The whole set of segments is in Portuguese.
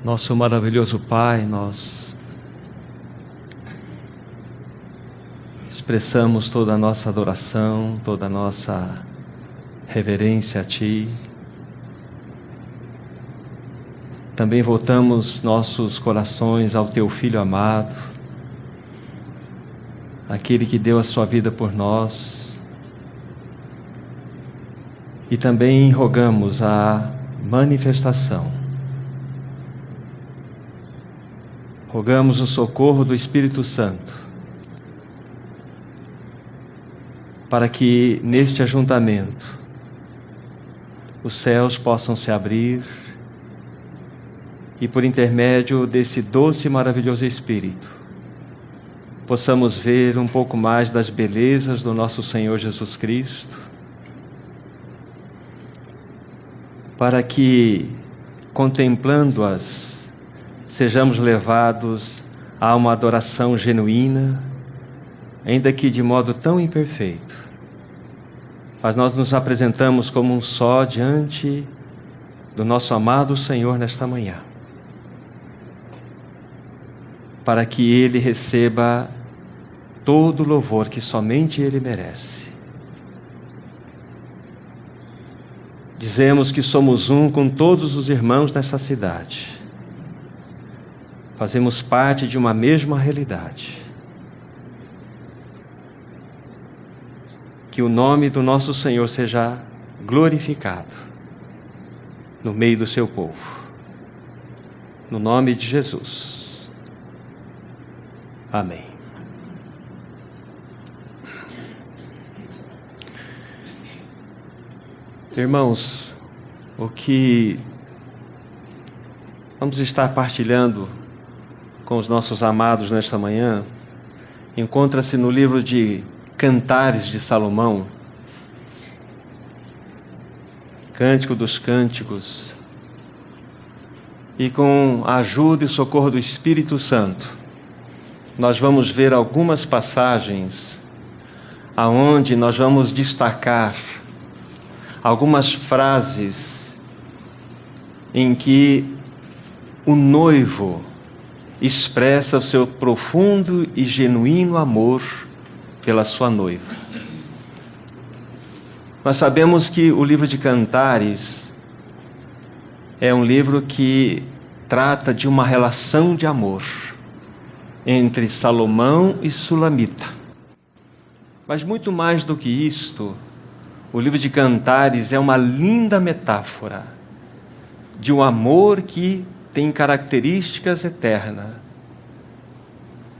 Nosso maravilhoso Pai, nós expressamos toda a nossa adoração, toda a nossa reverência a Ti. Também voltamos nossos corações ao Teu Filho amado, aquele que deu a sua vida por nós. E também rogamos a manifestação. Rogamos o socorro do Espírito Santo, para que neste ajuntamento os céus possam se abrir e por intermédio desse doce e maravilhoso Espírito possamos ver um pouco mais das belezas do nosso Senhor Jesus Cristo, para que, contemplando-as, sejamos levados a uma adoração genuína, ainda que de modo tão imperfeito. Mas nós nos apresentamos como um só diante do nosso amado Senhor nesta manhã, para que Ele receba todo o louvor que somente Ele merece. Dizemos que somos um com todos os irmãos nessa cidade. Fazemos parte de uma mesma realidade. Que o nome do nosso Senhor seja glorificado no meio do seu povo. No nome de Jesus. Amém. Irmãos, o que vamos estar partilhando com os nossos amados nesta manhã encontra-se no livro de Cantares de Salomão, Cântico dos Cânticos, e com a ajuda e socorro do Espírito Santo, nós vamos ver algumas passagens aonde nós vamos destacar algumas frases em que o noivo expressa o seu profundo e genuíno amor pela sua noiva. Nós sabemos que o livro de Cantares é um livro que trata de uma relação de amor entre Salomão e Sulamita. Mas muito mais do que isto, o livro de Cantares é uma linda metáfora de um amor que tem características eternas.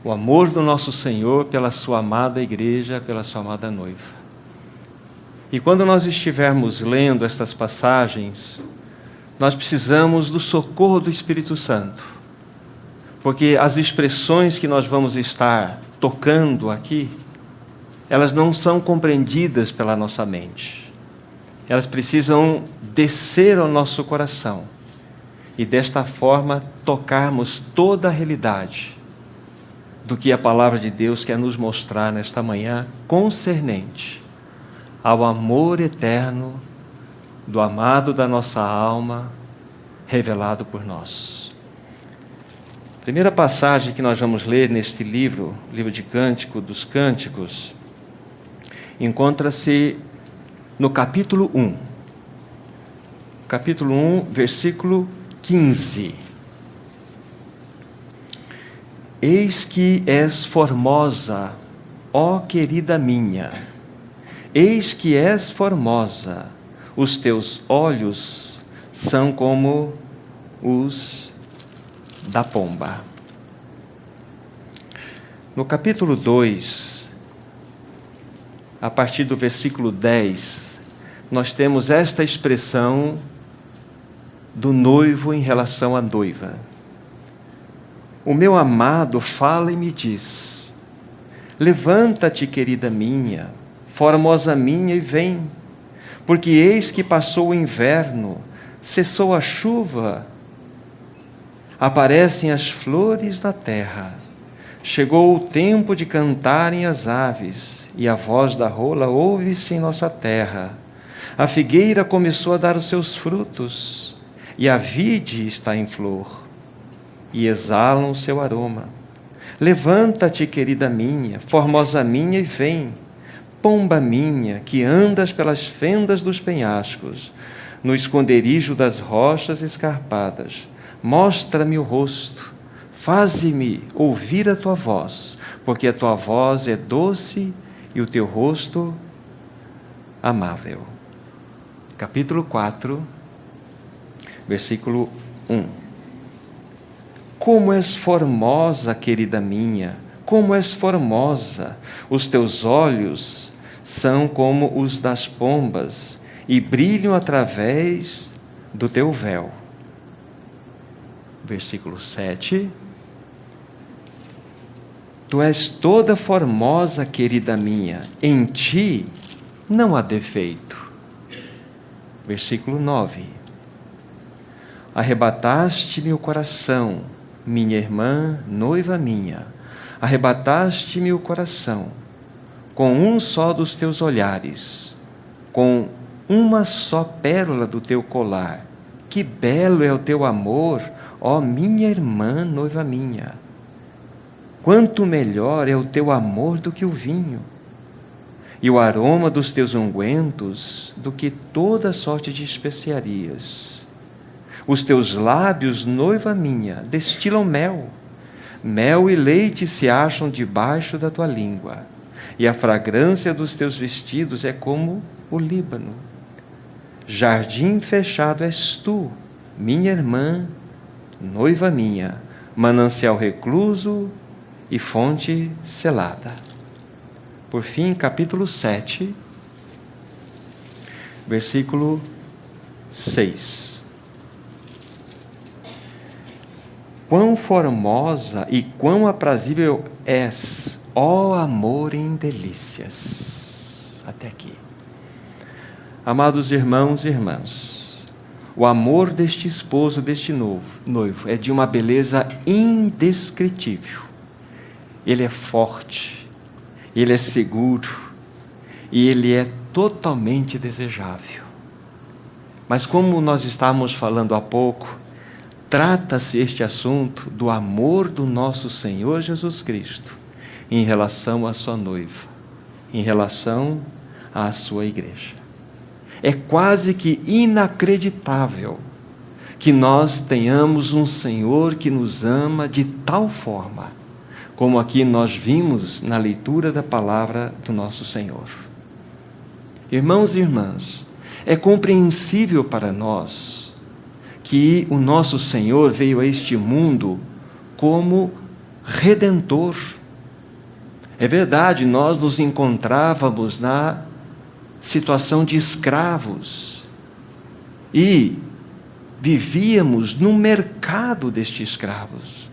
O amor do nosso Senhor pela sua amada igreja, pela sua amada noiva. E quando nós estivermos lendo estas passagens, nós precisamos do socorro do Espírito Santo, porque as expressões que nós vamos estar tocando aqui, elas não são compreendidas pela nossa mente. Elas precisam descer ao nosso coração e desta forma tocarmos toda a realidade do que a palavra de Deus quer nos mostrar nesta manhã, concernente ao amor eterno do amado da nossa alma, revelado por nós. A primeira passagem que nós vamos ler neste livro, livro de Cântico dos Cânticos, encontra-se no capítulo 1. Capítulo 1, versículo 15. Eis que és formosa, ó querida minha, eis que és formosa, os teus olhos são como os da pomba. No capítulo 2, a partir do versículo 10, nós temos esta expressão do noivo em relação à noiva. O meu amado fala e me diz: levanta-te, querida minha, formosa minha, e vem, porque eis que passou o inverno, cessou a chuva, aparecem as flores da terra, chegou o tempo de cantarem as aves, e a voz da rola ouve-se em nossa terra. A figueira começou a dar os seus frutos, e a vide está em flor. e exalam o seu aroma. Levanta-te, querida minha, formosa minha, e vem, pomba minha, que andas pelas fendas dos penhascos, no esconderijo das rochas escarpadas. Mostra-me o rosto, faze-me ouvir a tua voz, porque a tua voz é doce e o teu rosto amável. Capítulo 4, versículo 1. Como és formosa, querida minha, como és formosa! Os teus olhos são como os das pombas e brilham através do teu véu. Versículo 7. Tu és toda formosa, querida minha, em ti não há defeito. Versículo 9. Arrebataste-me o coração, minha irmã, noiva minha, arrebataste-me o coração, com um só dos teus olhares, com uma só pérola do teu colar. Que belo é o teu amor, ó minha irmã, noiva minha! Quanto melhor é o teu amor do que o vinho, e o aroma dos teus ungüentos do que toda sorte de especiarias. Os teus lábios, noiva minha, destilam mel. Mel e leite se acham debaixo da tua língua, e a fragrância dos teus vestidos é como o Líbano. Jardim fechado és tu, minha irmã, noiva minha, manancial recluso e fonte selada. Por fim, capítulo 7, versículo 6. Quão formosa e quão aprazível és, ó amor em delícias. Até aqui. Amados irmãos e irmãs, o amor deste esposo, deste noivo, é de uma beleza indescritível. Ele é forte, ele é seguro e ele é totalmente desejável. Mas como nós estávamos falando há pouco, trata-se este assunto do amor do nosso Senhor Jesus Cristo em relação à sua noiva, em relação à sua igreja. É quase que inacreditável que nós tenhamos um Senhor que nos ama de tal forma, como aqui nós vimos na leitura da palavra do nosso Senhor. Irmãos e irmãs, é compreensível para nós que o nosso Senhor veio a este mundo como Redentor. É verdade, nós nos encontrávamos na situação de escravos e vivíamos no mercado destes escravos.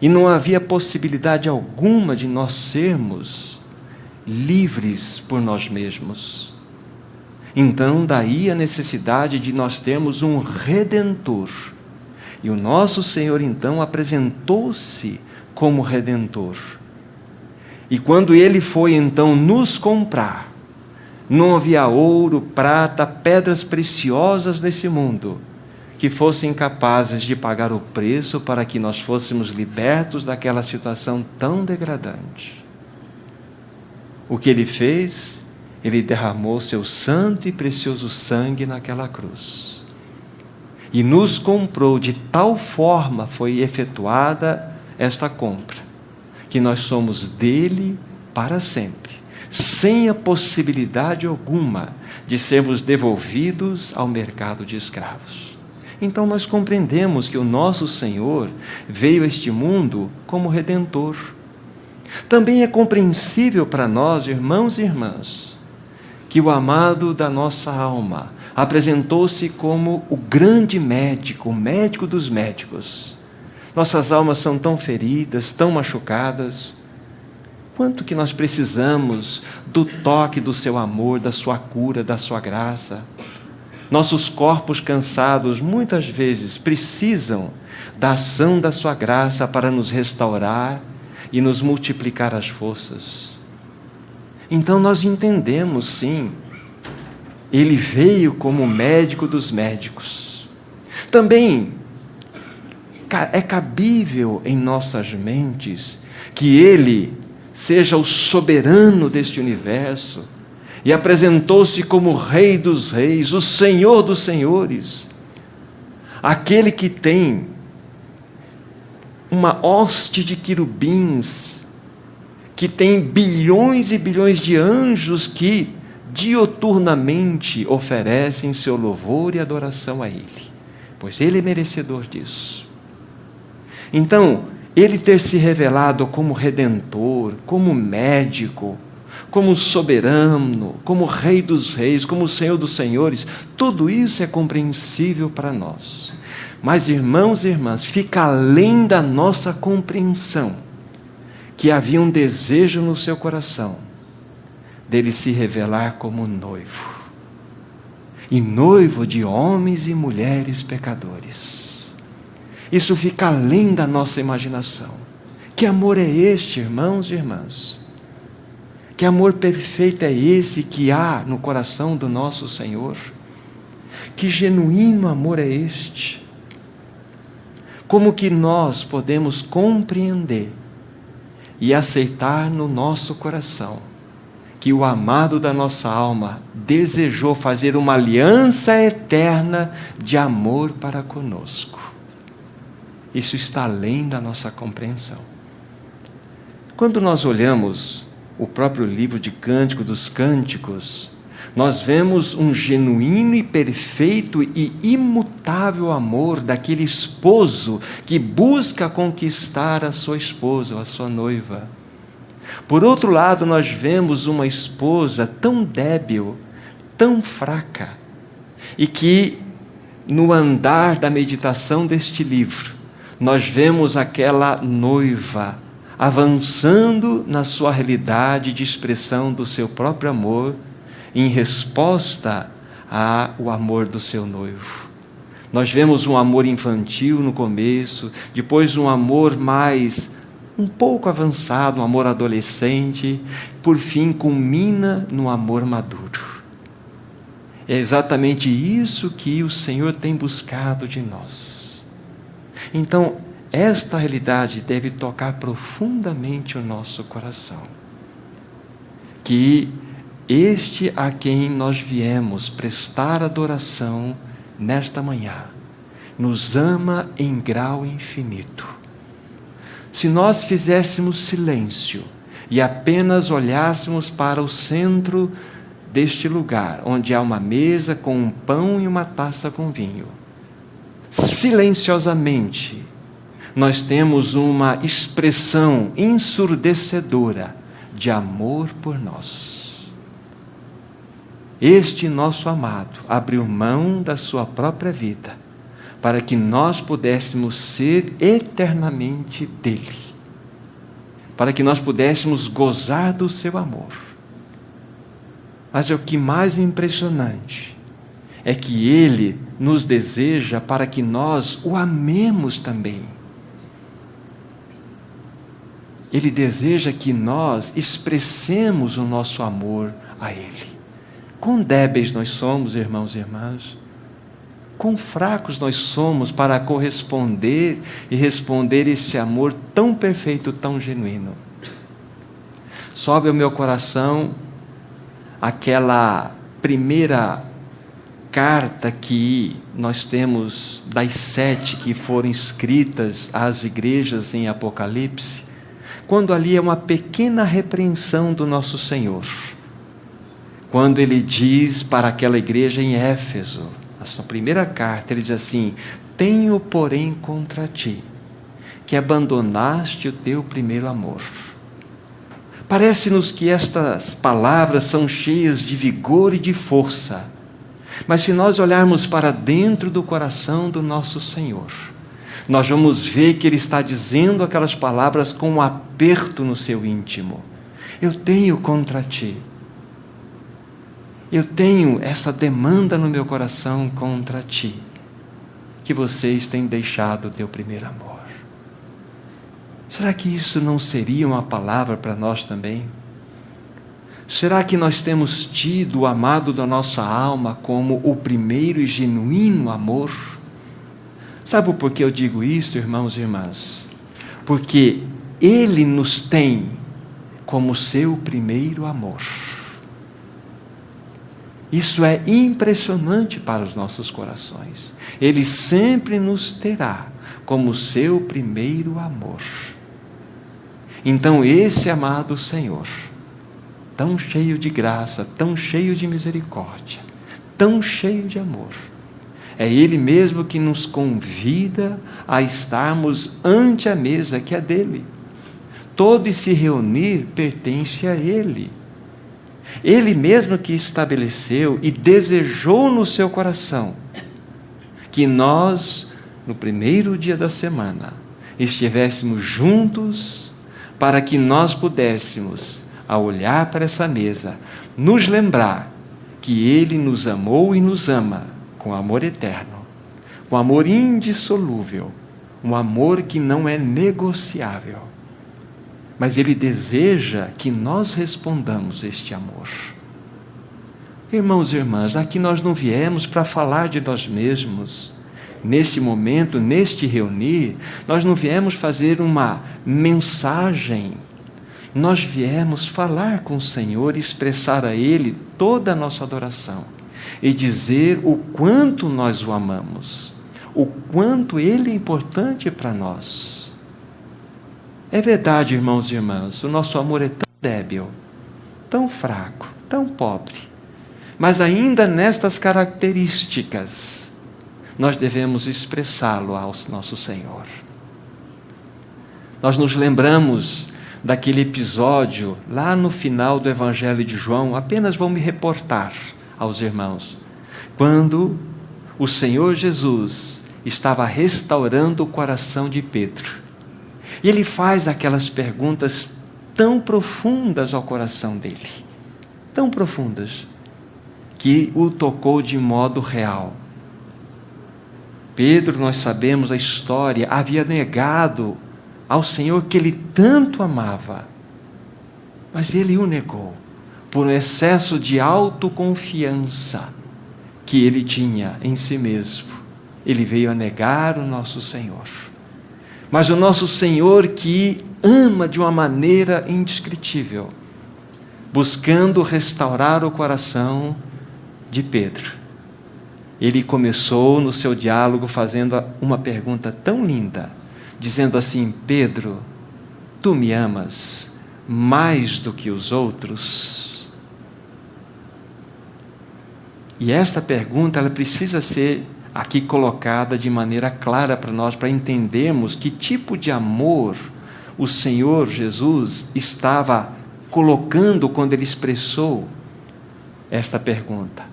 E não havia possibilidade alguma de nós sermos livres por nós mesmos. Então, daí a necessidade de nós termos um Redentor. E o nosso Senhor, então, apresentou-se como Redentor. E quando Ele foi, então, nos comprar, não havia ouro, prata, pedras preciosas nesse mundo que fossem capazes de pagar o preço para que nós fôssemos libertos daquela situação tão degradante. O que Ele fez? Ele derramou seu santo e precioso sangue naquela cruz. E nos comprou, de tal forma foi efetuada esta compra, que nós somos dele para sempre, sem a possibilidade alguma de sermos devolvidos ao mercado de escravos. Então nós compreendemos que o nosso Senhor veio a este mundo como Redentor. Também é compreensível para nós, irmãos e irmãs, que o amado da nossa alma apresentou-se como o grande médico, o médico dos médicos. Nossas almas são tão feridas, tão machucadas. Quanto que nós precisamos do toque do seu amor, da sua cura, da sua graça. Nossos corpos cansados muitas vezes precisam da ação da sua graça para nos restaurar e nos multiplicar as forças. Então nós entendemos, sim, Ele veio como médico dos médicos. Também é cabível em nossas mentes que Ele seja o soberano deste universo e apresentou-se como o Rei dos Reis, o Senhor dos Senhores, aquele que tem uma hoste de querubins, que tem bilhões e bilhões de anjos que dioturnamente oferecem seu louvor e adoração a Ele, pois Ele é merecedor disso. Então, Ele ter se revelado como Redentor, como médico, como soberano, como Rei dos Reis, como Senhor dos Senhores, tudo isso é compreensível para nós. Mas, irmãos e irmãs, fica além da nossa compreensão que havia um desejo no seu coração dele se revelar como noivo, e noivo de homens e mulheres pecadores. Isso fica além da nossa imaginação. Que amor é este, irmãos e irmãs? Que amor perfeito é esse que há no coração do nosso Senhor? Que genuíno amor é este? Como que nós podemos compreender e aceitar no nosso coração que o amado da nossa alma desejou fazer uma aliança eterna de amor para conosco? Isso está além da nossa compreensão. Quando nós olhamos o próprio livro de Cântico dos Cânticos, nós vemos um genuíno e perfeito e imutável amor daquele esposo que busca conquistar a sua esposa ou a sua noiva. Por outro lado, nós vemos uma esposa tão débil, tão fraca, e que no andar da meditação deste livro, nós vemos aquela noiva avançando na sua realidade de expressão do seu próprio amor, em resposta ao amor do seu noivo. Nós vemos um amor infantil no começo, depois um amor mais um pouco avançado, um amor adolescente, por fim culmina no amor maduro. É exatamente isso que o Senhor tem buscado de nós. Então, esta realidade deve tocar profundamente o nosso coração. Que este a quem nós viemos prestar adoração nesta manhã, nos ama em grau infinito. Se nós fizéssemos silêncio e apenas olhássemos para o centro deste lugar, onde há uma mesa com um pão e uma taça com vinho, silenciosamente, nós temos uma expressão ensurdecedora de amor por nós. Este nosso amado abriu mão da sua própria vida para que nós pudéssemos ser eternamente dele, para que nós pudéssemos gozar do seu amor. Mas o que mais impressionante é que ele nos deseja para que nós o amemos também. Ele deseja que nós expressemos o nosso amor a ele. Quão débeis nós somos, irmãos e irmãs. Quão fracos nós somos para corresponder e responder esse amor tão perfeito, tão genuíno. Sobe ao meu coração aquela primeira carta que nós temos das 7 que foram escritas às igrejas em Apocalipse, quando ali é uma pequena repreensão do nosso Senhor. Quando ele diz para aquela igreja em Éfeso, a sua primeira carta, ele diz assim: tenho, porém, contra ti, que abandonaste o teu primeiro amor. Parece-nos que estas palavras são cheias de vigor e de força, mas se nós olharmos para dentro do coração do nosso Senhor, nós vamos ver que ele está dizendo aquelas palavras com um aperto no seu íntimo. Eu tenho contra ti. Eu tenho essa demanda no meu coração contra ti, que vocês têm deixado o teu primeiro amor. Será que isso não seria uma palavra para nós também? Será que nós temos tido o amado da nossa alma como o primeiro e genuíno amor? Sabe por que eu digo isso, irmãos e irmãs? Porque Ele nos tem como seu primeiro amor. Isso é impressionante para os nossos corações. Ele sempre nos terá como seu primeiro amor. Então esse amado Senhor, tão cheio de graça, tão cheio de misericórdia, tão cheio de amor, é Ele mesmo que nos convida a estarmos ante a mesa que é dele. Todo se reunir pertence a Ele. Ele mesmo que estabeleceu e desejou no seu coração que nós, no primeiro dia da semana, estivéssemos juntos para que nós pudéssemos, ao olhar para essa mesa, nos lembrar que Ele nos amou e nos ama com amor eterno, com amor indissolúvel, um amor que não é negociável. Mas Ele deseja que nós respondamos este amor. Irmãos e irmãs, aqui nós não viemos para falar de nós mesmos. Neste momento, neste reunir, nós não viemos fazer uma mensagem. Nós viemos falar com o Senhor, expressar a Ele toda a nossa adoração e dizer o quanto nós o amamos, o quanto Ele é importante para nós. É verdade, irmãos e irmãs, o nosso amor é tão débil, tão fraco, tão pobre, mas ainda nestas características, nós devemos expressá-lo ao nosso Senhor. Nós nos lembramos daquele episódio lá no final do Evangelho de João, apenas vou me reportar aos irmãos, quando o Senhor Jesus estava restaurando o coração de Pedro. E Ele faz aquelas perguntas tão profundas ao coração dele, tão profundas, que o tocou de modo real. Pedro, nós sabemos a história, havia negado ao Senhor que ele tanto amava, mas ele o negou, por um excesso de autoconfiança que ele tinha em si mesmo. Ele veio a negar o nosso Senhor. Mas o nosso Senhor, que ama de uma maneira indescritível, buscando restaurar o coração de Pedro, Ele começou no seu diálogo fazendo uma pergunta tão linda, dizendo assim: Pedro, tu me amas mais do que os outros? E esta pergunta, ela precisa ser aqui colocada de maneira clara para nós, para entendermos que tipo de amor o Senhor Jesus estava colocando quando Ele expressou esta pergunta.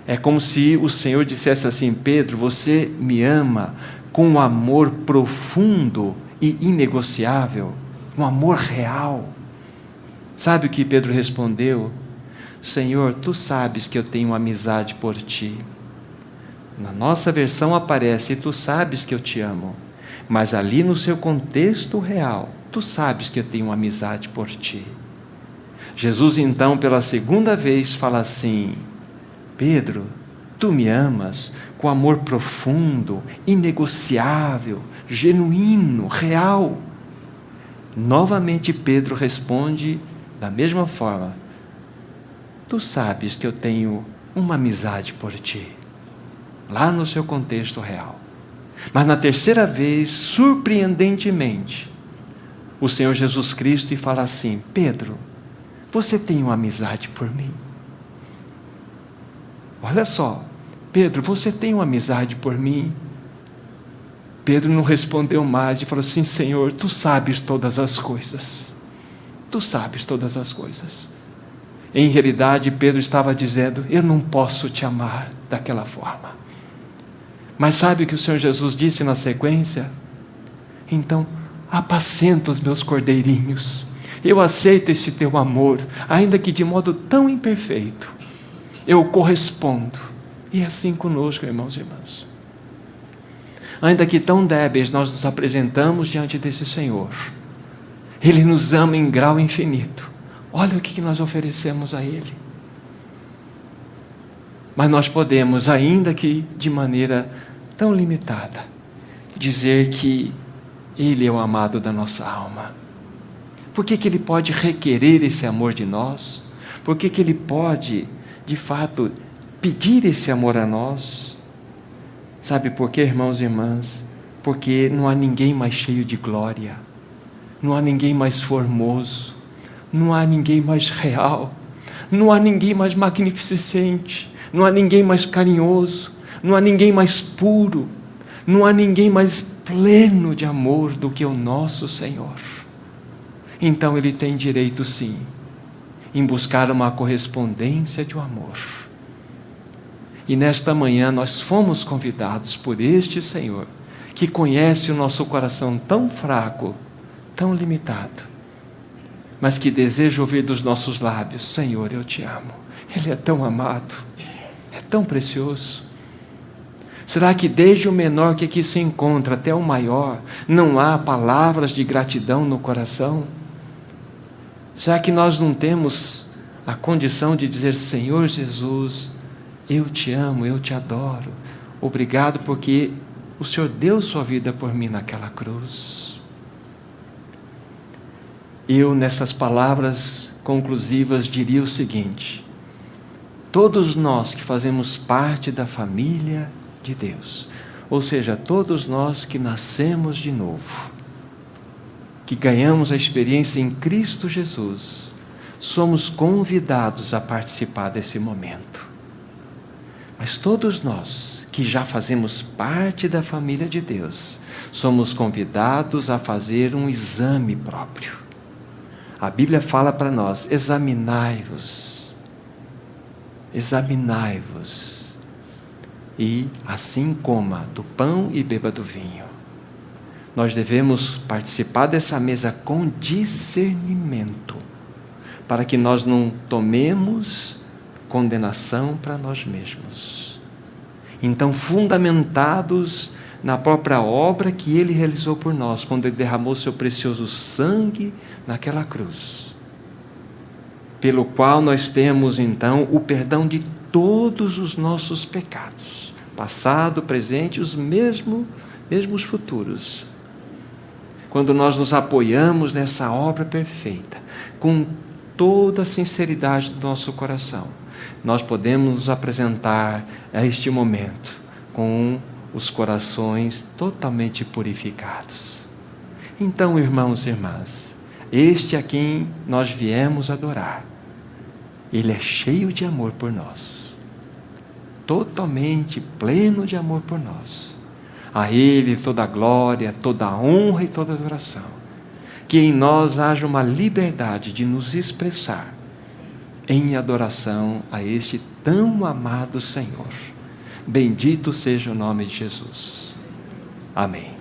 É como se o Senhor dissesse assim: Pedro, você me ama com um amor profundo e inegociável, um amor real. Sabe o que Pedro respondeu? Senhor, tu sabes que eu tenho amizade por ti. Na nossa versão aparece: tu sabes que eu te amo. Mas ali no seu contexto real, tu sabes que eu tenho amizade por ti. Jesus então, pela segunda vez, fala assim: Pedro, tu me amas com amor profundo, inegociável, genuíno, real. Novamente Pedro responde da mesma forma: tu sabes que eu tenho uma amizade por ti. Lá no seu contexto real. Mas na terceira vez, surpreendentemente, o Senhor Jesus Cristo fala assim: Pedro, você tem uma amizade por mim? Olha só, Pedro, você tem uma amizade por mim? Pedro não respondeu mais e falou assim: Senhor, tu sabes todas as coisas. Tu sabes todas as coisas. Em realidade, Pedro estava dizendo: eu não posso te amar daquela forma. Mas sabe o que o Senhor Jesus disse na sequência? Então, apacenta os meus cordeirinhos. Eu aceito esse teu amor, ainda que de modo tão imperfeito. Eu correspondo. E assim conosco, irmãos e irmãs. Ainda que tão débeis, nós nos apresentamos diante desse Senhor. Ele nos ama em grau infinito. Olha o que nós oferecemos a Ele. Mas nós podemos, ainda que de maneira tão limitada, dizer que Ele é o amado da nossa alma? Por que Ele pode requerer esse amor de nós? Por que Ele pode, de fato, pedir esse amor a nós? Sabe por quê, irmãos e irmãs? Porque não há ninguém mais cheio de glória, não há ninguém mais formoso, não há ninguém mais real, não há ninguém mais magnificente, não há ninguém mais carinhoso, não há ninguém mais puro, não há ninguém mais pleno de amor do que o nosso Senhor. Então Ele tem direito, sim, em buscar uma correspondência de um amor. E nesta manhã nós fomos convidados por este Senhor, que conhece o nosso coração tão fraco, tão limitado, mas que deseja ouvir dos nossos lábios: Senhor, eu te amo. Ele é tão amado, é tão precioso. Será que desde o menor que aqui se encontra até o maior, não há palavras de gratidão no coração? Será que nós não temos a condição de dizer: Senhor Jesus, eu te amo, eu te adoro, obrigado porque o Senhor deu sua vida por mim naquela cruz? Eu, nessas palavras conclusivas, diria o seguinte: todos nós que fazemos parte da família de Deus, ou seja, todos nós que nascemos de novo, que ganhamos a experiência em Cristo Jesus, somos convidados a participar desse momento. Mas todos nós que já fazemos parte da família de Deus, somos convidados a fazer um exame próprio. A Bíblia fala para nós: examinai-vos, e assim coma do pão e beba do vinho. Nós devemos participar dessa mesa com discernimento, para que nós não tomemos condenação para nós mesmos. Então, fundamentados na própria obra que Ele realizou por nós, quando Ele derramou seu precioso sangue naquela cruz, pelo qual nós temos então o perdão de todos os nossos pecados, passado, presente, os mesmos futuros. Quando nós nos apoiamos nessa obra perfeita, com toda a sinceridade do nosso coração, nós podemos nos apresentar a este momento com os corações totalmente purificados. Então, irmãos e irmãs, este a quem nós viemos adorar, Ele é cheio de amor por nós, totalmente pleno de amor por nós. A Ele toda a glória, toda a honra e toda a adoração. Que em nós haja uma liberdade de nos expressar em adoração a este tão amado Senhor. Bendito seja o nome de Jesus. Amém.